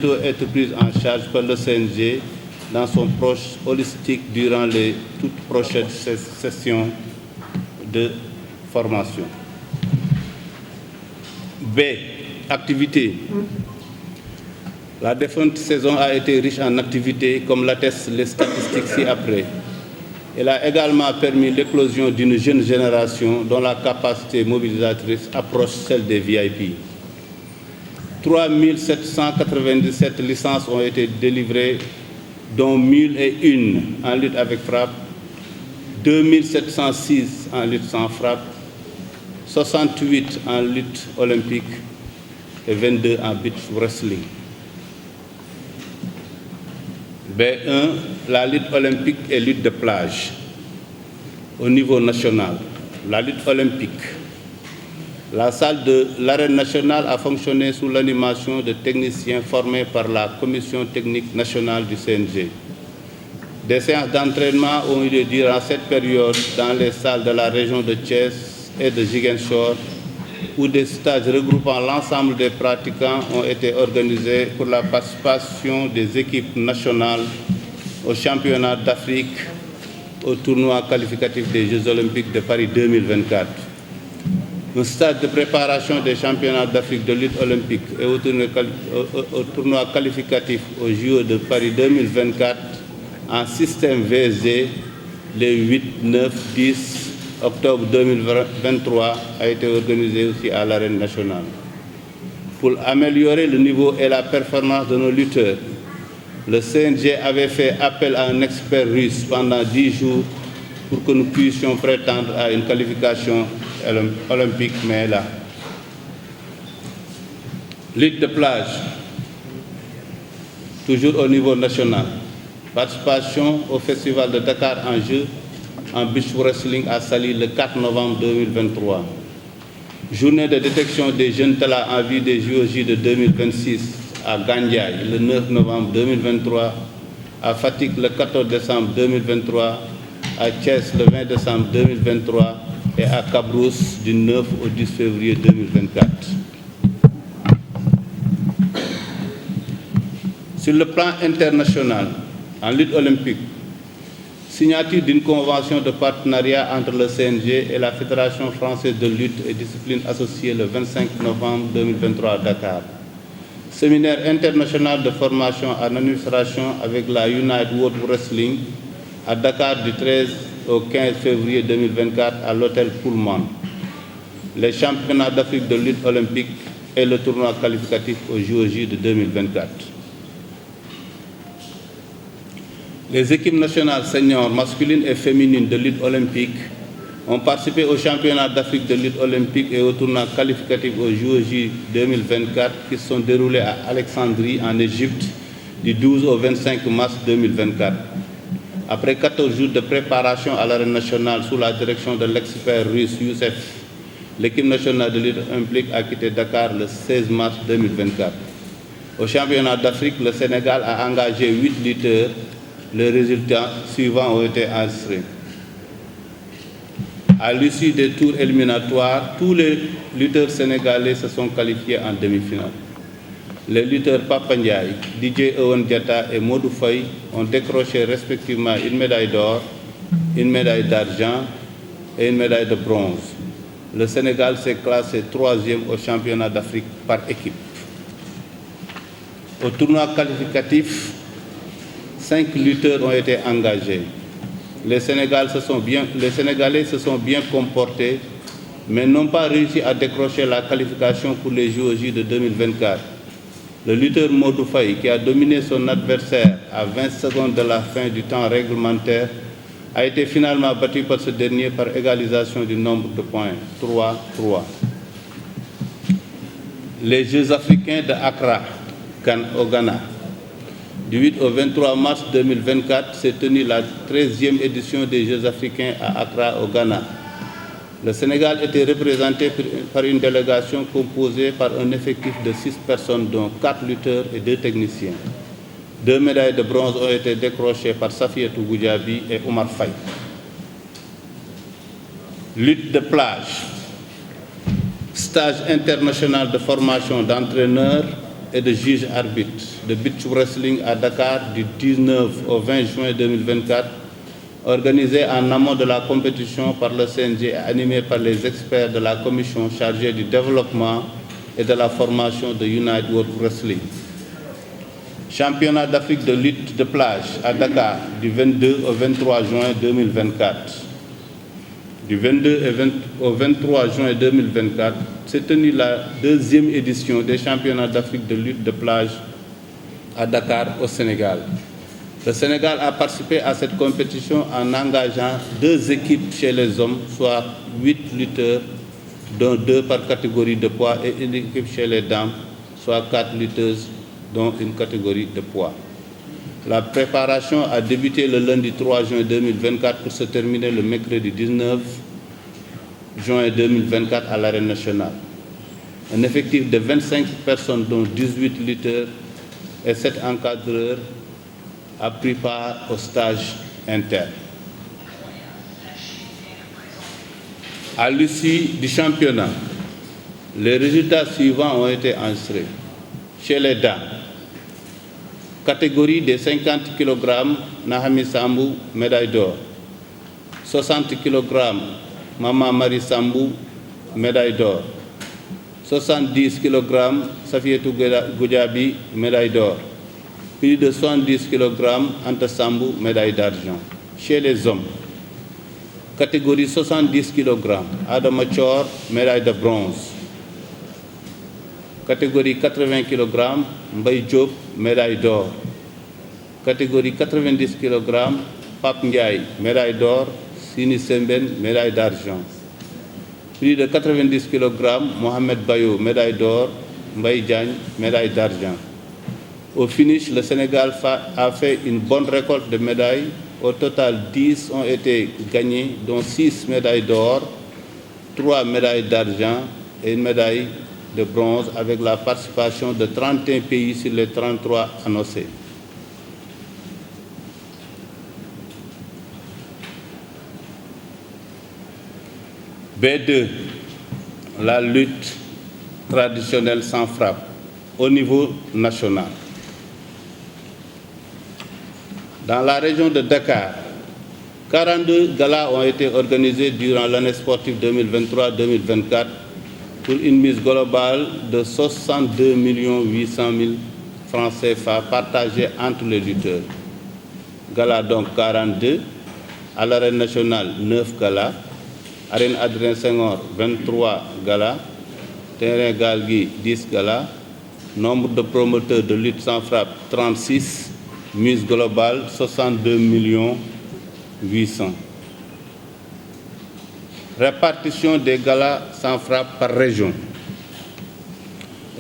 doit être prise en charge par le CNG dans son proche holistique durant les toutes prochaines sessions de formation. B. Activités. La défunte saison a été riche en activités, comme l'attestent les statistiques ci-après. Elle a également permis l'éclosion d'une jeune génération dont la capacité mobilisatrice approche celle des VIP. 3 797 licences ont été délivrées, dont 1001 en lutte avec frappe, 2 706 en lutte sans frappe, 68 en lutte olympique et 22 en beach wrestling. B1, la lutte olympique et lutte de plage. Au niveau national, la lutte olympique. La salle de l'arène nationale a fonctionné sous l'animation de techniciens formés par la Commission technique nationale du CNG. Des séances d'entraînement ont eu lieu durant cette période dans les salles de la région de Thiès et de Ziguinchor, où des stages regroupant l'ensemble des pratiquants ont été organisés pour la participation des équipes nationales au championnat d'Afrique, au tournoi qualificatif des Jeux olympiques de Paris 2024. Un stage de préparation des championnats d'Afrique de lutte olympique et au tournoi qualificatif aux JO de Paris 2024 en système VSD les 8, 9, 10 octobre 2023 a été organisé aussi à l'arène nationale. Pour améliorer le niveau et la performance de nos lutteurs, le CNG avait fait appel à un expert russe pendant 10 jours pour que nous puissions prétendre à une qualification olympique, mais là. Lutte de plage, toujours au niveau national. Participation au Festival de Dakar en jeu en beach wrestling à Saly le 4 novembre 2023. Journée de détection des jeunes talents en vue des JOJ de 2026 à Gandiaye le 9 novembre 2023, à Fatick le 14 décembre 2023, à Thiès le 20 décembre 2023 et à Cabrousse du 9 au 10 février 2024. Sur le plan international, en lutte olympique, signature d'une convention de partenariat entre le CNG et la Fédération française de lutte et disciplines associées le 25 novembre 2023 à Dakar. Séminaire international de formation en administration avec la United World Wrestling à Dakar du 13 au 15 février 2024 à l'hôtel Pullman. Les championnats d'Afrique de lutte olympique et le tournoi qualificatif au JOJ de 2024. Les équipes nationales seniors masculines et féminines de lutte olympique ont participé au championnat d'Afrique de lutte olympique et au tournoi qualificatif au JOJ 2024 qui se sont déroulés à Alexandrie en Égypte du 12 au 25 mars 2024. Après 14 jours de préparation à l'arène nationale sous la direction de l'expert russe Youssef, l'équipe nationale de lutte olympique a quitté Dakar le 16 mars 2024. Au championnat d'Afrique, le Sénégal a engagé 8 lutteurs. Les résultats suivants ont été enregistrés. À l'issue des tours éliminatoires, tous les lutteurs sénégalais se sont qualifiés en demi-finale. Les lutteurs Papa Ndiaye, DJ Owen Diatta et Modou Faye ont décroché respectivement une médaille d'or, une médaille d'argent et une médaille de bronze. Le Sénégal s'est classé 3e au championnat d'Afrique par équipe. Au tournoi qualificatif, 5 lutteurs ont été engagés. Les Sénégalais se sont bien comportés, mais n'ont pas réussi à décrocher la qualification pour les JOJ de 2024. Le lutteur Modou Faye, qui a dominé son adversaire à 20 secondes de la fin du temps réglementaire, a été finalement battu par ce dernier par égalisation du nombre de points, 3-3. Les Jeux africains de Accra, au Ghana. Du 8 au 23 mars 2024 s'est tenue la 13e édition des Jeux africains à Accra, au Ghana. Le Sénégal était représenté par une délégation composée par un effectif de 6 personnes, dont 4 lutteurs et 2 techniciens. 2 médailles de bronze ont été décrochées par Safiatou Goudiaby et Omar Faye. Lutte de plage. Stage international de formation d'entraîneurs et de juge arbitre de beach wrestling à Dakar du 19 au 20 juin 2024, organisé en amont de la compétition par le CNG et animé par les experts de la commission chargée du développement et de la formation de United World Wrestling. Championnat d'Afrique de lutte de plage à Dakar du 22 au 23 juin 2024. Du 22 au 23 juin 2024, s'est tenue la deuxième édition des championnats d'Afrique de lutte de plage à Dakar, au Sénégal. Le Sénégal a participé à cette compétition en engageant 2 équipes chez les hommes, soit 8 lutteurs, dont 2 par catégorie de poids, et une équipe chez les dames, soit 4 lutteuses, dont une catégorie de poids. La préparation a débuté le lundi 3 juin 2024 pour se terminer le mercredi 19 juin 2024 à l'Arène nationale. Un effectif de 25 personnes, dont 18 lutteurs et 7 encadreurs, a pris part au stage interne. À l'issue du championnat, les résultats suivants ont été enregistrés. Chez les dames, catégorie des 50 kg, Nahami Sambou, médaille d'or. 60 kg, Mama Marie Sambou, médaille d'or. 70 kg, Safietou Goudjabi, médaille d'or. Plus de 70 kg, Anta Sambou, médaille d'argent. Chez les hommes, catégorie 70 kg, Adama Chor, médaille de bronze. Catégorie 80 kg, Mbaye Diop, médaille d'or. Catégorie 90 kg, Pape Ndiaye, médaille d'or. Sini Semben, médaille d'argent. Plus de 90 kg, Mohamed Bayo, médaille d'or. Mbaye Diagne, médaille d'argent. Au finish, le Sénégal a fait une bonne récolte de médailles. Au total, 10 ont été gagnés, dont 6 médailles d'or, 3 médailles d'argent et une médaille de bronze, avec la participation de 31 pays sur les 33 annoncés. B2, la lutte traditionnelle sans frappe au niveau national. Dans la région de Dakar, 42 galas ont été organisés durant l'année sportive 2023-2024 pour une mise globale de 62 800 000 francs CFA partagés entre les lutteurs. Galas donc 42, à l'Arène nationale 9 galas, Arène Adrien Senghor 23 galas, Terrain Galgui 10 galas, nombre de promoteurs de lutte sans frappe 36, mise globale 62 800 000. Répartition des galas sans frappe par région.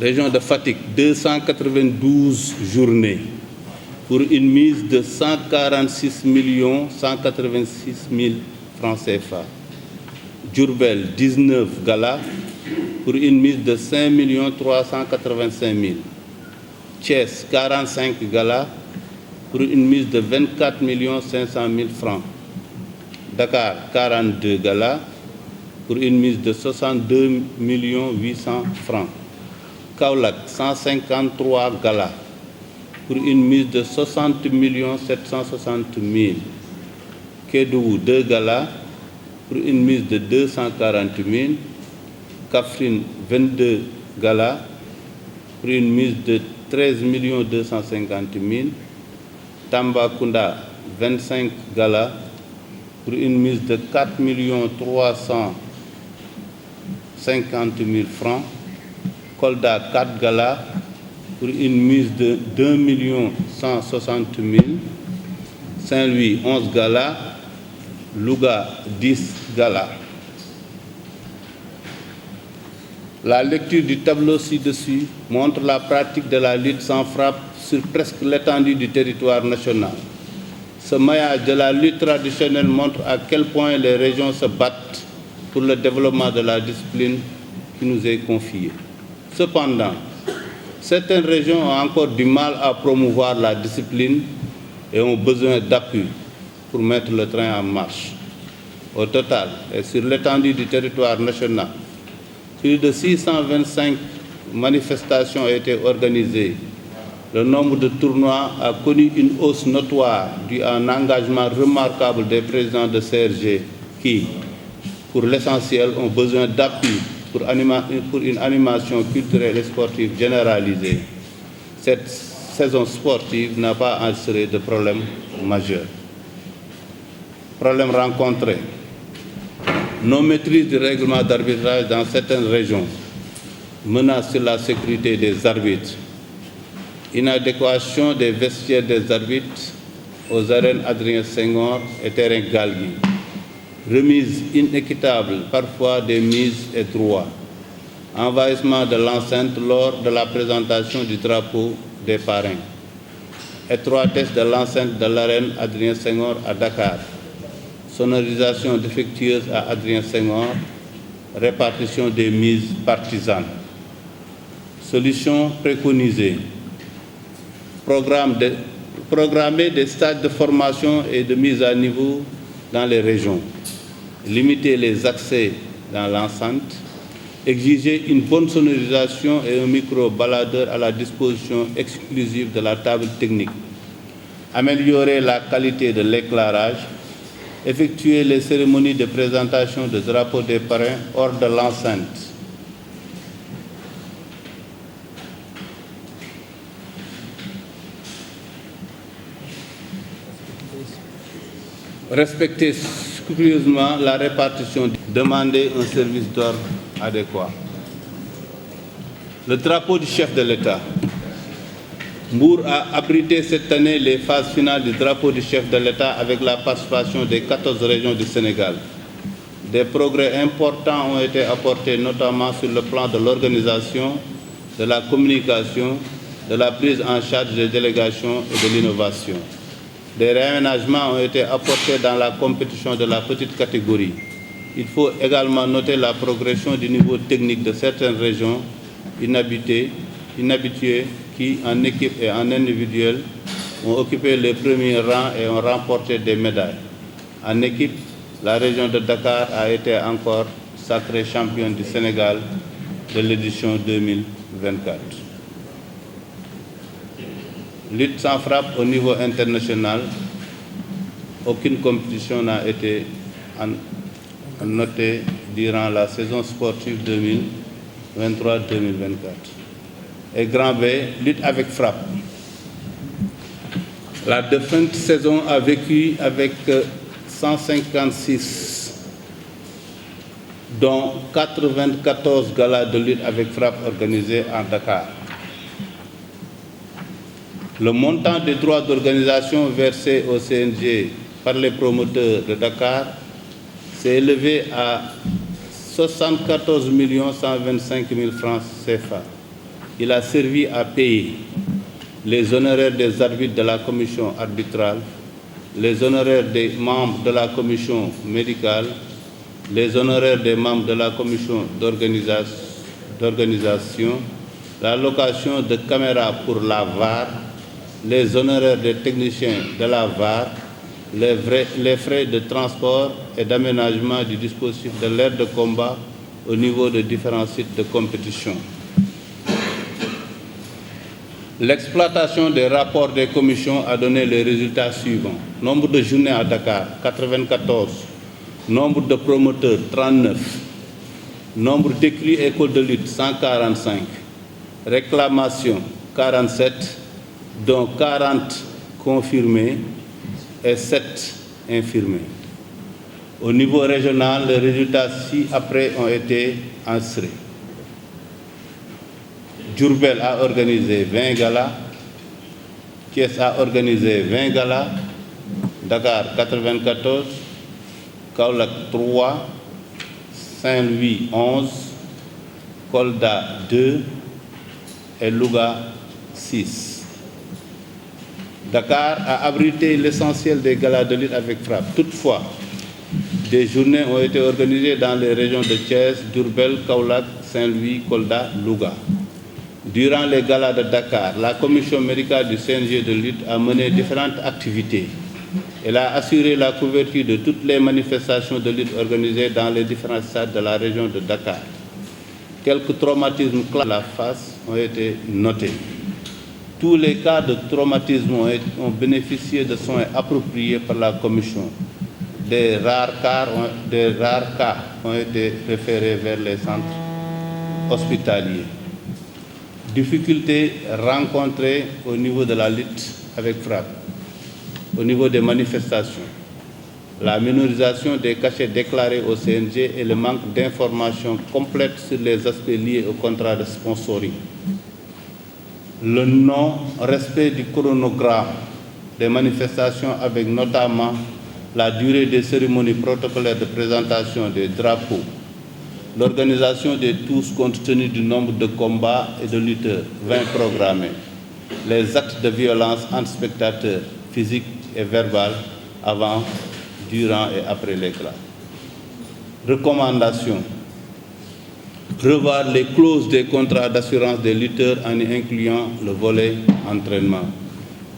Région de Fatick, 292 journées pour une mise de 146 186 000 francs CFA. Diourbel, 19 galas pour une mise de 5 385 000. Thiès, 45 galas pour une mise de 24 500 000 francs. Dakar, 42 galas pour une mise de 62 800 francs. Kaolack, 153 galas pour une mise de 60 760 000. Kédougou, 2 galas pour une mise de 240 000. Kaffrine, 22 galas pour une mise de 13 250 000. Tambacounda, 25 galas pour une mise de 4 350 000 francs. Kolda, 4 galas pour une mise de 2 160 000. Saint-Louis, 11 galas. Louga, 10 galas. La lecture du tableau ci-dessus montre la pratique de la lutte sans frappe sur presque l'étendue du territoire national. Ce maillage de la lutte traditionnelle montre à quel point les régions se battent pour le développement de la discipline qui nous est confiée. Cependant, certaines régions ont encore du mal à promouvoir la discipline et ont besoin d'appui pour mettre le train en marche. Au total, et sur l'étendue du territoire national, plus de 625 manifestations ont été organisées, le nombre de tournois a connu une hausse notoire due à un engagement remarquable des présidents de CRG qui, pour l'essentiel, ont besoin d'appui pour une animation culturelle et sportive généralisée. Cette saison sportive n'a pas enregistré de problème majeur. Problèmes rencontrés. Non-maîtrise du règlement d'arbitrage dans certaines régions, menace sur la sécurité des arbitres, inadéquation des vestiaires des arbitres aux arènes Adrien Senghor et terrain Galgui, remise inéquitable parfois des mises et droits, envahissement de l'enceinte lors de la présentation du drapeau des parrains, étroitesse de l'enceinte de l'arène Adrien Senghor à Dakar, sonorisation défectueuse à Adrien Senghor, répartition des mises partisanes. Solutions préconisées. Programmer des stades de formation et de mise à niveau dans les régions. Limiter les accès dans l'enceinte. Exiger une bonne sonorisation et un micro-baladeur à la disposition exclusive de la table technique. Améliorer la qualité de l'éclairage. Effectuer les cérémonies de présentation de drapeaux des parrains hors de l'enceinte. Respecter scrupuleusement la répartition, demander un service d'ordre adéquat. Le drapeau du chef de l'État. Mbour a abrité cette année les phases finales du drapeau du chef de l'État avec la participation des 14 régions du Sénégal. Des progrès importants ont été apportés, notamment sur le plan de l'organisation, de la communication, de la prise en charge des délégations et de l'innovation. Des réaménagements ont été apportés dans la compétition de la petite catégorie. Il faut également noter la progression du niveau technique de certaines régions inhabituées qui, en équipe et en individuel, ont occupé les premiers rangs et ont remporté des médailles. En équipe, la région de Dakar a été encore sacrée championne du Sénégal de l'édition 2024. Lutte sans frappe au niveau international, aucune compétition n'a été notée durant la saison sportive 2023-2024. Et grand B, lutte avec frappe. La défunte saison a vécu avec 156, dont 94 galas de lutte avec frappe organisés en Dakar. Le montant des droits d'organisation versés au CNG par les promoteurs de Dakar s'est élevé à 74 125 000 francs CFA. Il a servi à payer les honoraires des arbitres de la commission arbitrale, les honoraires des membres de la commission médicale, les honoraires des membres de la commission d'organisation, la location de caméras pour la VAR, les honoraires des techniciens de la VAR, les frais de transport et d'aménagement du dispositif de l'aire de combat au niveau de différents sites de compétition. L'exploitation des rapports des commissions a donné les résultats suivants. Nombre de journées à Dakar, 94. Nombre de promoteurs, 39. Nombre d'écrits écoles de lutte, 145. Réclamations, 47, dont 40 confirmés et 7 infirmés. Au niveau régional, les résultats ci-après ont été enregistrés. Diourbel a organisé 20 galas, Thiès a organisé 20 galas, Dakar 94, Kaolack 3, Saint-Louis 11, Kolda 2 et Louga 6. Dakar a abrité l'essentiel des galas de lutte avec frappe. Toutefois, des journées ont été organisées dans les régions de Thiès, Diourbel, Kaolack, Saint-Louis, Kolda, Louga. Durant les galas de Dakar, la commission médicale du CNG de lutte a mené différentes activités. Elle a assuré la couverture de toutes les manifestations de lutte organisées dans les différents stades de la région de Dakar. Quelques traumatismes à la face ont été notés. Tous les cas de traumatisme ont bénéficié de soins appropriés par la commission. Des rares cas ont été référés vers les centres hospitaliers. Difficultés rencontrées au niveau de la lutte avec frappe, au niveau des manifestations, la minorisation des cachets déclarés au CNG et le manque d'informations complètes sur les aspects liés au contrat de sponsoring. Le non-respect du chronogramme des manifestations avec notamment la durée des cérémonies protocolaires de présentation des drapeaux, l'organisation des tours compte tenu du nombre de combats et de lutteurs, 20 programmés, les actes de violence entre spectateurs, physiques et verbales, avant, durant et après l'éclat. Recommandations. Revoir les clauses des contrats d'assurance des lutteurs en y incluant le volet entraînement.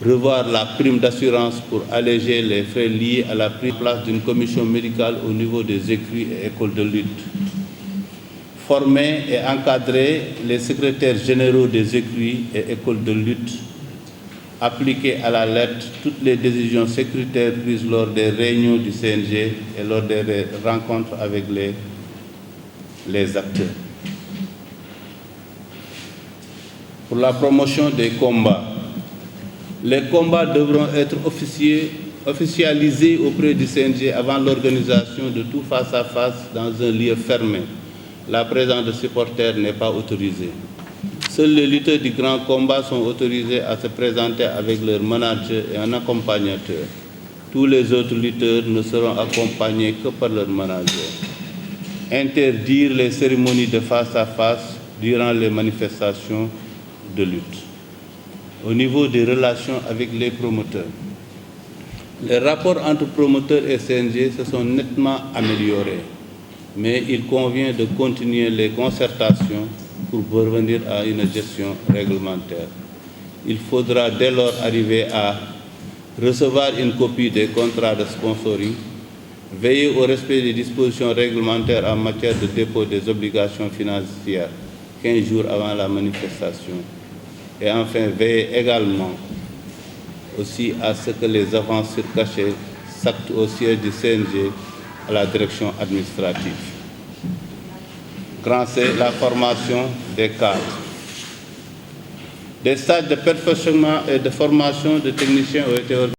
Revoir la prime d'assurance pour alléger les frais liés à la prise en place d'une commission médicale au niveau des écuries et écoles de lutte. Former et encadrer les secrétaires généraux des écuries et écoles de lutte. Appliquer à la lettre toutes les décisions sécuritaires prises lors des réunions du CNG et lors des rencontres avec les acteurs. Pour la promotion des combats, les combats devront être officialisés auprès du CNG avant l'organisation de tout face-à-face dans un lieu fermé. La présence de supporters n'est pas autorisée. Seuls les lutteurs du grand combat sont autorisés à se présenter avec leur manager et un accompagnateur. Tous les autres lutteurs ne seront accompagnés que par leur manager. Interdire les cérémonies de face-à-face durant les manifestations de lutte. Au niveau des relations avec les promoteurs, les rapports entre promoteurs et CNG se sont nettement améliorés, mais il convient de continuer les concertations pour revenir à une gestion réglementaire. Il faudra dès lors arriver à recevoir une copie des contrats de sponsoring, veiller au respect des dispositions réglementaires en matière de dépôt des obligations financières 15 jours avant la manifestation, et enfin veiller également aussi à ce que les avances sur cachet s'actent au siège du CNG à la direction administrative. Grand C, la formation des cadres. Des stages de perfectionnement et de formation de techniciens ont été organisés.